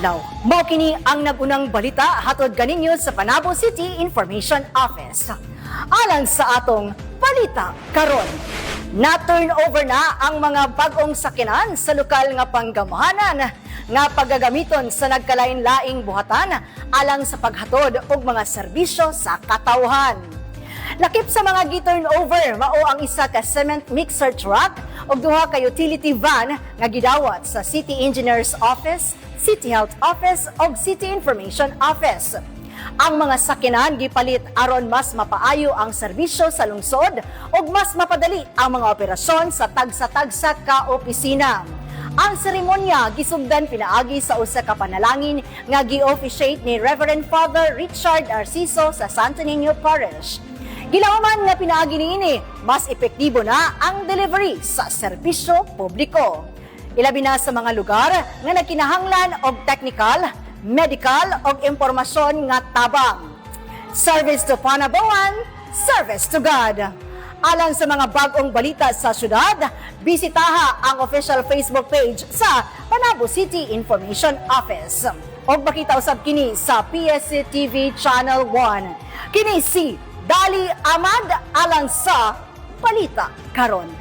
adlaw. Mao kini ang nagunang balita hatod kaninyo sa Panabo City Information Office. Alang sa atong balita karon, na-turnover na ang mga bagong sakinan sa lokal nga panggamahanan nga paggagamiton sa nagkalain-laing buhatan alang sa paghatod og mga serbisyo sa katawhan. Lakip sa mga gi-turnover mao ang isa ka cement mixer truck ug duha ka utility van nga gidawat sa City Engineer's Office, City Health Office ug City Information Office. Ang mga sakinan gipalit aron mas mapaayo ang serbisyo sa lungsod ug mas mapadali ang mga operasyon sa tagsa-tagsa ka opisina. Ang seremonya gisugdan pinaagi sa usa ka panalangin nga gi-officiate ni Reverend Father Richard Arciso sa Santo Niño Parish. Gilauman nga pinaagi niini, mas epektibo na ang delivery sa serbisyo publiko. Ilabi na sa mga lugar nga nagkinahanglan og technical, medical og impormasyon nga tabang. Service to Panabuan, service to God. Alang sa mga bagong balita sa syudad, bisitaha ang official Facebook page sa Panabo City Information Office. Og makita usab kini sa PSC-TV Channel 1. Kini si Dali Ahmad alang sa balita karon.